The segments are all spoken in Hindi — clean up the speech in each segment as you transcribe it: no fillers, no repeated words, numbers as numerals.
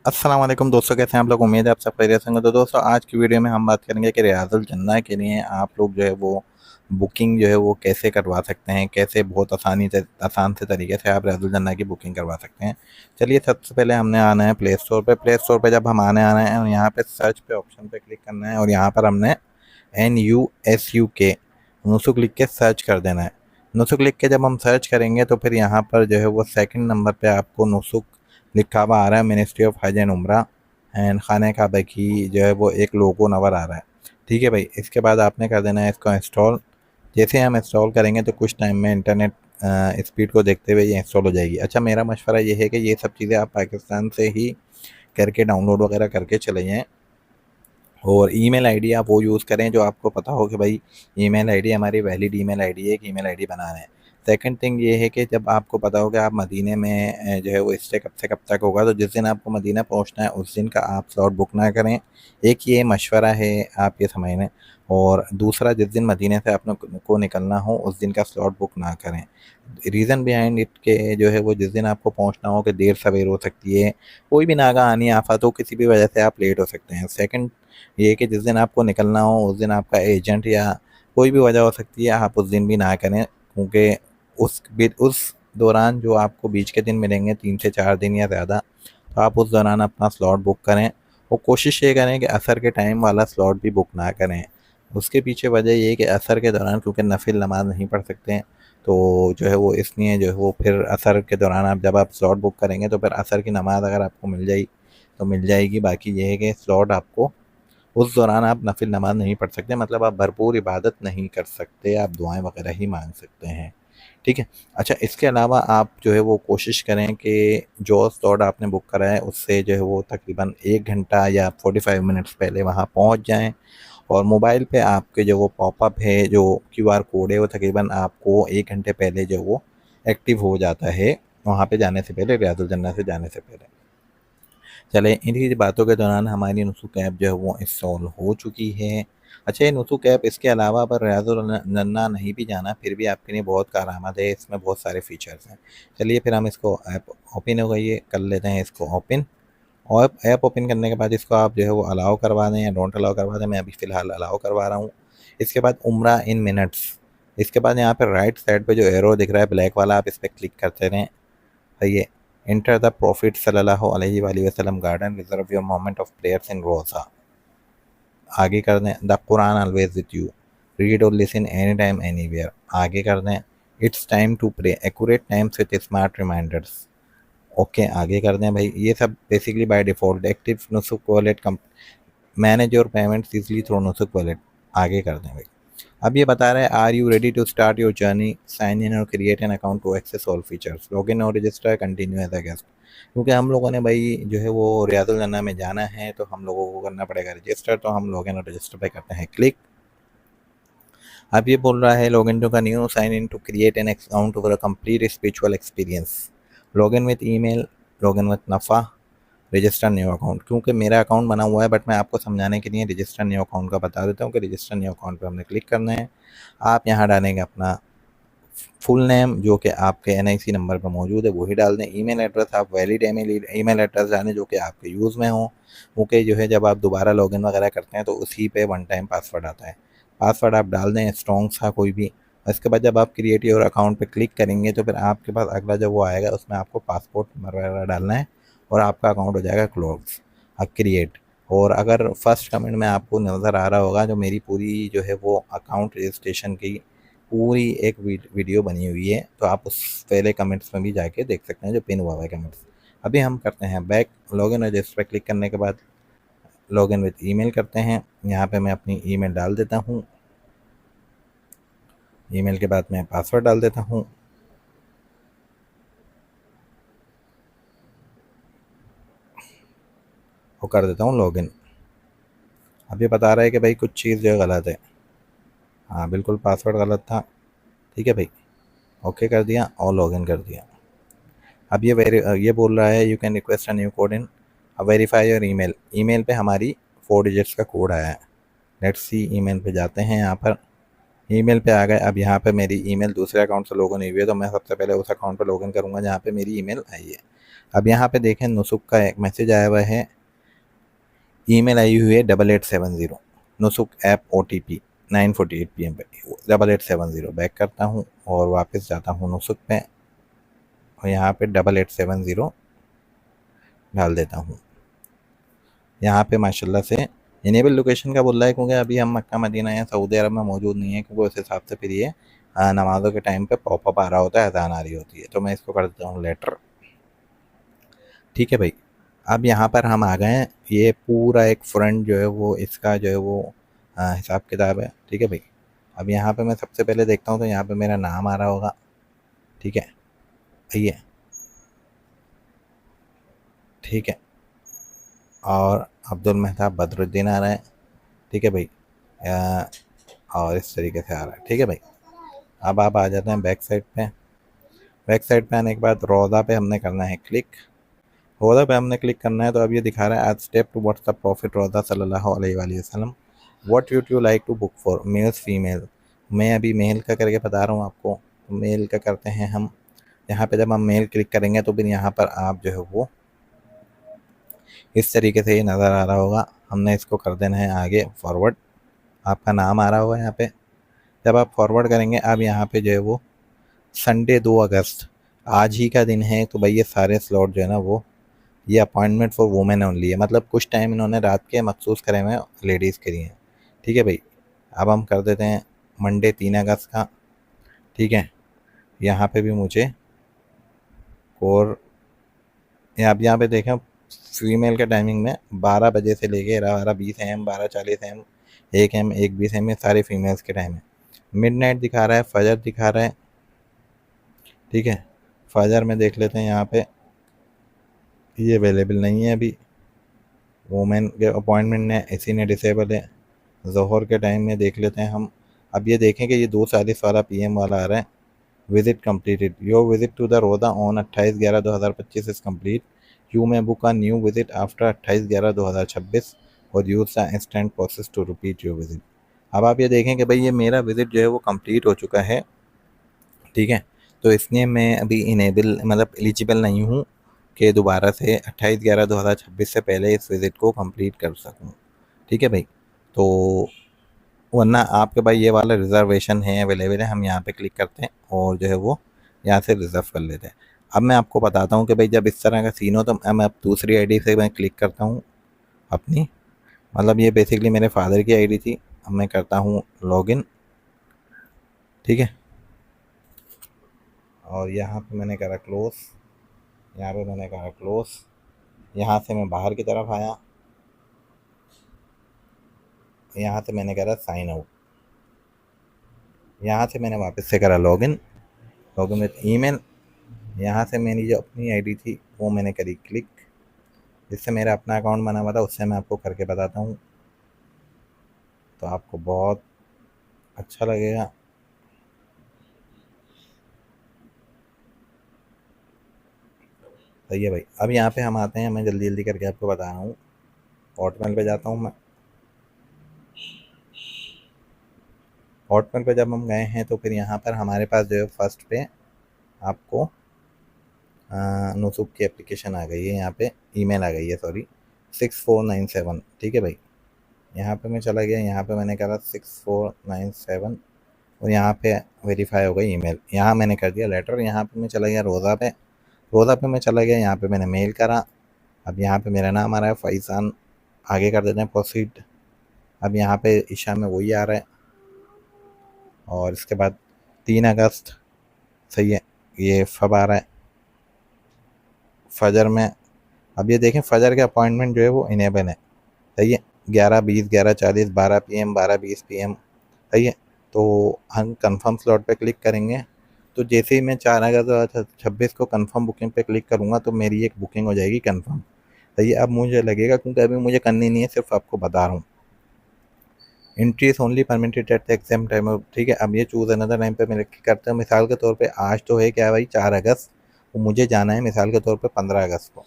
अस्सलाम वालेकुम दोस्तों, कैसे हैं आप लोग। उम्मीद है आप सब खैरियत से होंगे। तो दोस्तों आज की वीडियो में हम बात करेंगे कि रियाजुल जन्ना के लिए आप लोग जो है वो बुकिंग जो है वो कैसे करवा सकते हैं, कैसे बहुत आसान से तरीके से आप रियाजुल जन्ना की बुकिंग करवा सकते हैं। चलिए, सबसे पहले हमने आना है प्ले स्टोर पे जब हम आने आना है और यहाँ पे सर्च पे ऑप्शन पे क्लिक करना है और यहाँ पर हमने NUSUK नुसुक लिख के सर्च कर देना है। नुसुक लिख के जब हम सर्च करेंगे तो फिर यहाँ पर जो है वो सेकंड नंबर पे आपको नुसुक लिखा हुआ आ रहा है, मिनिस्ट्री ऑफ हज एंड उम्रा एंड खाने काबा की जो है वो एक लोगो नज़र आ रहा है। ठीक है भाई, इसके बाद आपने कर देना है इसको इंस्टॉल। जैसे हम इंस्टॉल करेंगे तो कुछ टाइम में इंटरनेट स्पीड को देखते हुए ये इंस्टॉल हो जाएगी। अच्छा, मेरा मशवरा ये है कि ये सब चीज़ें आप पाकिस्तान से ही करके डाउनलोड वगैरह करके चले जाएँ और ईमेल आईडी आप वो यूज़ करें जो आपको पता हो कि भाई ईमेल आईडी हमारी वैलिड ईमेल आईडी है, एक ईमेल आईडी बना रहे हैं। सेकंड थिंग ये है कि जब आपको पता हो कि आप मदीने में जो है वो स्टे कब से कब तक होगा, तो जिस दिन आपको मदीना पहुंचना है उस दिन का आप स्लॉट बुक ना करें। एक ये मशवरा है, आप ये समझ लें। और दूसरा, जिस दिन मदीने से आप लोग को निकलना हो उस दिन का स्लॉट बुक ना करें। रीज़न बिहाइंड इट के जो है वो जिस दिन आपको पहुंचना हो कि देर सवेर हो सकती है, कोई भी नागा आनी आफत हो, किसी भी वजह से आप लेट हो सकते हैं। सेकंड ये कि जिस दिन आपको निकलना हो उस दिन आपका एजेंट या कोई भी वजह हो सकती है, आप उस दिन भी ना करें, क्योंकि उस दौरान जो आपको बीच के दिन मिलेंगे 3 से 4 दिन या ज़्यादा, तो आप उस दौरान अपना स्लॉट बुक करें। और कोशिश ये करें कि असर के टाइम वाला स्लॉट भी बुक ना करें। उसके पीछे वजह ये है कि असर के दौरान क्योंकि नफिल नमाज नहीं पढ़ सकते हैं, तो जो है वो इसलिए जो है वो फिर असर के दौरान आप जब आप स्लॉट बुक करेंगे तो फिर असर की नमाज अगर आपको मिल जाएगी तो मिल जाएगी। बाकी ये है कि स्लॉट आपको उस दौरान आप नफिल नमाज नहीं पढ़ सकते, मतलब आप भरपूर इबादत नहीं कर सकते, आप दुआएं वगैरह ही मांग सकते हैं। ठीक है। अच्छा, इसके अलावा आप जो है वो कोशिश करें कि जो स्लॉट आपने बुक करा है उससे जो है वो तकरीबन 1 घंटा या 45 मिनट्स पहले वहाँ पहुँच जाएं। और मोबाइल पे आपके जो वो पॉपअप है, जो QR कोड है, वो तकरीबन आपको 1 घंटे पहले जो वो एक्टिव हो जाता है, वहाँ पे जाने से पहले, रियाजुल जन्नत से जाने से पहले। चले, इन्हीं बातों के दौरान हमारी नुसुक ऐप जो है वो इंस्टॉल हो चुकी है। अच्छा, ये नुसुक ऐप इसके अलावा अगर रियाजुल नन्ना नहीं भी जाना फिर भी आपके लिए बहुत कारआमद है, इसमें बहुत सारे फीचर्स हैं। चलिए फिर हम इसको ऐप ओपन हो गई है कर लेते हैं इसको ओपन। और ऐप ओपन करने के बाद इसको आप जो है वो अलाउ करवा दें या डोंट अलाउ करवा दें। मैं अभी फ़िलहाल अलाउ करवा रहा हूँ। इसके बाद उम्रा इन मिनट्स, इसके बाद यहाँ पर राइट साइड पे जो एरो दिख रहा है ब्लैक वाला, आप इस पर क्लिक करते रहें। सही है। एंटर द प्रॉफिट सल्लल्लाहु अलैहि वसल्लम garden, reserve your moment of prayers in Rawdah. आगे कर दें the Quran always with you, read or listen any time anywhere. आगे कर दें it's time to pray, accurate times with smart reminders. Okay, आगे कर दें भाई। ये सब basically by default active Nusuk wallet manage your payments easily through Nusuk wallet. आगे कर दें भाई। अब ये बता रहा है are you ready to start your journey, sign in or create an account to access all features, log in or register, continue as a guest. क्योंकि हम लोगों ने भाई जो है वो रियाजुल जन्ना में जाना है तो हम लोगों को करना पड़ेगा रजिस्टर, तो हम लॉग इन और रजिस्टर पे करते हैं क्लिक। अब ये बोल रहा है लॉग इन टू का new, sign in to create an account for a complete spiritual experience, log in with email, log in with नफ़ा, रजिस्टर न्यू अकाउंट। क्योंकि मेरा अकाउंट बना हुआ है बट मैं आपको समझाने के लिए रजिस्टर न्यू अकाउंट का बता देता हूँ कि रजिस्टर न्यू अकाउंट पे हमने क्लिक करना है। आप यहाँ डालेंगे अपना फुल नेम जो कि आपके NIC नंबर पर मौजूद है वही डाल दें। ईमेल एड्रेस आप वैलिड ईमेल एड्रेस डालें जो कि आपके यूज़ में हो, क्योंकि जो है जब आप दोबारा लॉगिन वगैरह करते हैं तो उसी पे वन टाइम पासवर्ड आता है। पासवर्ड आप डाल दें स्ट्रॉन्ग सा कोई भी। इसके बाद जब आप क्रिएट योर अकाउंट पे क्लिक करेंगे तो फिर आपके पास अगला जो वो आएगा उसमें आपको पासपोर्ट नंबर वगैरह डालना है और आपका अकाउंट हो जाएगा क्लोज, अब क्रिएट। और अगर फर्स्ट कमेंट में आपको नज़र आ रहा होगा जो मेरी पूरी जो है वो अकाउंट रजिस्ट्रेशन की पूरी एक वीडियो बनी हुई है, तो आप उस पहले कमेंट्स में भी जाके देख सकते हैं जो पिन हुआ है कमेंट्स। अभी हम करते हैं बैक, लॉगिन रजिस्टर पर क्लिक करने के बाद लॉगिन विद ईमेल करते हैं। यहाँ पे मैं अपनी ईमेल डाल देता हूँ। ईमेल के बाद मैं पासवर्ड डाल देता हूँ और कर देता हूँ लॉगिन। अब ये बता रहा है कि भाई कुछ चीज़ जो है गलत है। हाँ बिल्कुल, पासवर्ड गलत था। ठीक है भाई, ओके कर दिया और लॉगिन कर दिया। अब ये बोल रहा है you can request a new code in verify your email. Email पे हमारी 4 डिजिट्स का कोड आया है। लेट्स सी, ईमेल पे जाते हैं। यहाँ पर ईमेल पे आ गए। अब यहाँ पे मेरी ईमेल दूसरे अकाउंट से लॉगिन हुई है तो मैं सबसे पहले उस अकाउंट पे लॉगिन करूँगा जहाँ पे मेरी ईमेल आई है। अब यहाँ पे देखें नुसुक का एक मैसेज आया हुआ है, ईमेल आई हुई है 8870, नुसुक ऐप OTP 9:48 PM पे 8870। बैक करता हूँ और वापस जाता हूँ नुसुक पे और यहाँ पे 8870 डाल देता हूँ। यहाँ पे माशाल्लाह से इनेबल लोकेशन का बोल रहा है, क्योंकि अभी हम मक्का मदीना या सऊदी अरब में मौजूद नहीं है, क्योंकि उस हिसाब से फिर ये नमाज़ों के टाइम पे पॉपअप आ रहा होता है, अजान आ रही होती है। तो मैं इसको कर देता हूँ लेटर। ठीक है भाई, अब यहाँ पर हम आ गए हैं, ये पूरा एक फ्रंट जो है वो इसका जो है वो हिसाब किताब है। ठीक है भाई, अब यहाँ पे मैं सबसे पहले देखता हूँ तो यहाँ पे मेरा नाम आ रहा होगा। ठीक है, ये ठीक है, और अब्दुल मेहताब बदरुद्दीन आ रहा है। ठीक है भाई, और इस तरीके से आ रहा है। ठीक है भाई, अब आप आ जाते हैं बैक साइड पे। बैक साइड पे आने के बाद रोज़ा पे हमने करना है क्लिक। रोज़ा पे हमने क्लिक करना है तो अब ये दिखा रहा है आज step two what's the prophet रोज़ा सल्लल्लाहु अलैहि वसल्लम, what you'd you like to book for males female. मैं अभी मेल का करके बता रहा हूँ आपको, मेल का करते हैं हम। यहाँ पे जब हम मेल क्लिक करेंगे तो फिर यहाँ पर आप जो है वो इस तरीके से ये नज़र आ रहा होगा, हमने इसको कर देना है आगे फॉरवर्ड। आपका नाम आ रहा होगा यहाँ पे, जब आप फॉरवर्ड करेंगे अब यहाँ पे जो है वो संडे 2 अगस्त आज ही का दिन है, तो भाई ये सारे स्लॉट जो है ना वो ये अपॉइंटमेंट फॉर वुमेन ओनली है, मतलब कुछ टाइम इन्होंने रात के मखसूस करे हुए हैं लेडीज़ के लिए। ठीक है भाई, अब हम कर देते हैं मंडे 3 अगस्त का। ठीक है, यहाँ पे भी मुझे और आप यहाँ पे देखें फीमेल के टाइमिंग में 12 बजे से लेके 12:20 AM, 12:40 AM, 1 AM, 1:20 AM, ये सारे फीमेल्स के टाइम है। मिडनाइट दिखा रहा है, फजर दिखा रहा है। ठीक है, फजर में देख लेते हैं, यहाँ पे ये अवेलेबल नहीं है अभी, वुमेन के अपॉइंटमेंट ने इसी ने डिसेबल है। ज़ोहर के टाइम में देख लेते हैं हम। अब ये देखें कि ये 2:40 वाला PM वाला आ रहा है, visit completed, your visit to the Rawdah on 28/11/2025 is complete, you may book a new visit after 28/11/2026 or use the instant process to repeat your visit. अब आप ये देखें कि भाई ये मेरा विजिट जो है वो कंप्लीट हो चुका है। ठीक है, तो इसलिए मैं अभी इनेबल मतलब एलिजिबल नहीं हूँ कि दोबारा से 28/11/2026 से पहले इस विज़िट को कंप्लीट कर सकूँ। ठीक है भाई, तो वरना आपके भाई ये वाला रिज़र्वेशन है अवेलेबल है, हम यहाँ पे क्लिक करते हैं और जो है वो यहाँ से रिज़र्व कर लेते हैं। अब मैं आपको बताता हूँ कि भाई जब इस तरह का सीन हो तो मैं अब दूसरी आईडी से मैं क्लिक करता हूँ अपनी, मतलब ये बेसिकली मेरे फादर की आईडी थी। अब मैं करता हूँ लॉगिन। ठीक है, और यहाँ पे मैंने करा क्लोज़, यहाँ पे मैंने करा क्लोज़, यहाँ से मैं बाहर की तरफ आया, यहाँ से मैंने करा साइन आउट, यहाँ से मैंने वापस से करा लॉगिन, लॉगिन विथ ईमेल। यहाँ से मेरी जो अपनी आईडी थी वो मैंने करी क्लिक, जिससे मेरा अपना अकाउंट बना हुआ था, उससे मैं आपको करके बताता हूँ तो आपको बहुत अच्छा लगेगा। सही है भाई, अब यहाँ पे हम आते हैं, मैं जल्दी जल्दी करके आपको बता रहा हूँ। हॉटमेल पे जाता हूँ मैं, हॉटमेल पे जब हम गए हैं तो फिर यहाँ पर हमारे पास जो है फर्स्ट पे आपको नुसुक की एप्लीकेशन आ गई है, यहाँ पे ईमेल आ गई है, सॉरी 6497। ठीक है भाई, यहाँ पे मैं चला गया, यहाँ पे मैंने करा 6497 और यहाँ पे वेरीफाई हो गई ईमेल, यहाँ मैंने कर दिया लेटर। यहाँ पे मैं चला गया रोज़ा पे, रोज़ा पे मैं चला गया, यहाँ पे मैंने मेल करा। अब यहाँ पे मेरा नाम आ रहा है फैज़ान, आगे कर देते हैं प्रोसीड। अब यहाँ पे ईशा में वही आ रहा है और इसके बाद 3 अगस्त, सही है, ये फब आ रहा है फजर में। अब ये देखें फजर के अपॉइंटमेंट जो है वो इनेबल है, सही है, 11:20, 11:40, 12 PM, 12:20 PM। सही है, तो हम कंफर्म स्लॉट पे क्लिक करेंगे तो जैसे ही मैं 4 अगस्त 2026 को कंफर्म बुकिंग पे क्लिक करूँगा तो मेरी एक बुकिंग हो जाएगी कंफर्म। सही है, अब मुझे लगेगा, क्योंकि अभी मुझे करनी नहीं है, सिर्फ आपको बता रहा हूँ, entry is only permitted at the exam time. ठीक है, अब ये चूज़ अनदर टाइम पे मैं करते हैं, मिसाल के तौर पे आज तो है क्या भाई 4 अगस्त, तो मुझे जाना है मिसाल के तौर पे 15 अगस्त को।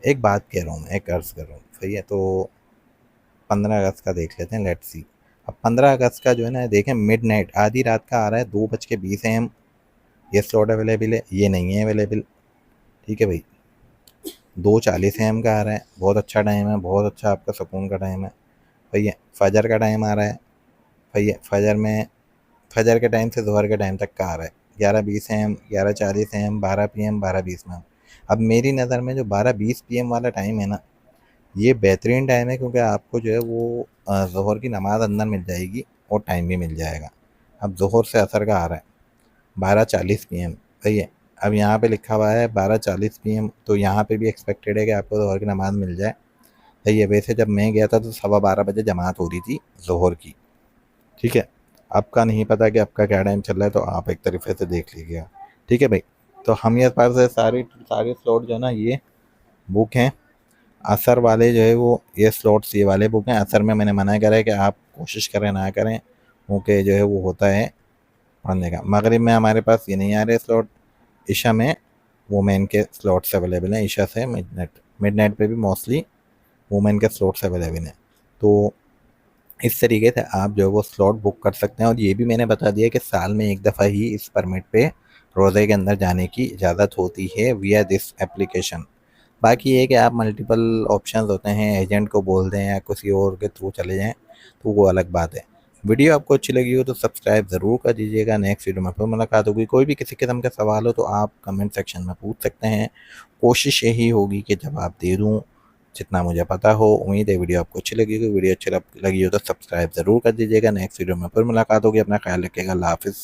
एक बात कह रहा हूँ मैं, एक अर्ज़ कर रहा हूँ, सही है, तो 15 अगस्त का देख लेते हैं, लेट्स सी। अब 15 अगस्त का जो है ना देखें मिड नाइट आधी रात का आ रहा है 2:20 AM, ये स्लॉट अवेलेबल है, ये नहीं है अवेलेबल। ठीक है भाई, 2:40 AM का आ रहा है, बहुत अच्छा टाइम है, बहुत अच्छा आपका सुकून का टाइम है। भैया फजर का टाइम आ रहा है, भैया फजर के टाइम से ज़ोहर के टाइम तक का आ रहा है। 11:20 AM, 11:40 AM, 12 PM, 12:20 में। अब मेरी नज़र में जो 12:20 PM वाला टाइम है ना, ये बेहतरीन टाइम है, क्योंकि आपको जो है वो ज़ोहर की नमाज अंदर मिल जाएगी और टाइम भी मिल जाएगा। अब ज़ोहर से असर का आ रहा है 12:40 PM, सही है। अब यहाँ पे लिखा हुआ है 12:40 PM, तो यहाँ पे भी एक्सपेक्टेड है कि आपको ज़ोहर की नमाज मिल जाए, सही है। वैसे जब मैं गया था तो 12:15 बजे जमात हो रही थी ज़ोहर की, ठीक है। आपका नहीं पता कि आपका क्या टाइम चल रहा है, तो आप एक तरीके से देख लीजिएगा, ठीक है भाई। तो हम ये पास से सारे सारे स्लॉट जो है ना ये बुक हैं। असर वाले जो है वो ये स्लॉट्स ये वाले बुक हैं। असर में मैंने मना करा है कि आप कोशिश करें ना करें, क्योंकि जो है वो होता है पढ़ने का। मगरिब में हमारे पास ये नहीं आ रहे स्लॉट। इशा में वुमेन के स्लॉट्स अवेलेबल हैं, इशा से मिड नाइट पे भी मोस्टली वुमेन के स्लॉट्स अवेलेबल हैं। तो इस तरीके से आप जो है वो स्लॉट बुक कर सकते हैं। और ये भी मैंने बता दिया कि साल में एक दफ़ा ही इस परमिट पे रोज़े के अंदर जाने की इजाज़त होती है विया दिस एप्लीकेशन। बाकी ये कि आप मल्टीपल ऑप्शंस होते हैं, एजेंट को बोल दें या किसी और के थ्रू चले जाएं, तो वो अलग बात है। वीडियो आपको अच्छी लगी हो तो सब्सक्राइब ज़रूर कर दीजिएगा। नेक्स्ट वीडियो में फिर मुलाकात होगी। कोई भी किसी किस्म का सवाल हो तो आप कमेंट सेक्शन में पूछ सकते हैं। कोशिश यही होगी कि जवाब दे दूँ जितना मुझे पता हो। उम्मीद है वीडियो आपको अच्छी लगी होगी। वीडियो अच्छी लगी हो तो सब्सक्राइब ज़रूर कर दीजिएगा। नेक्स्ट वीडियो में फिर मुलाकात होगी। अपना ख्याल रखिएगा। अल्लाह हाफ़िज़।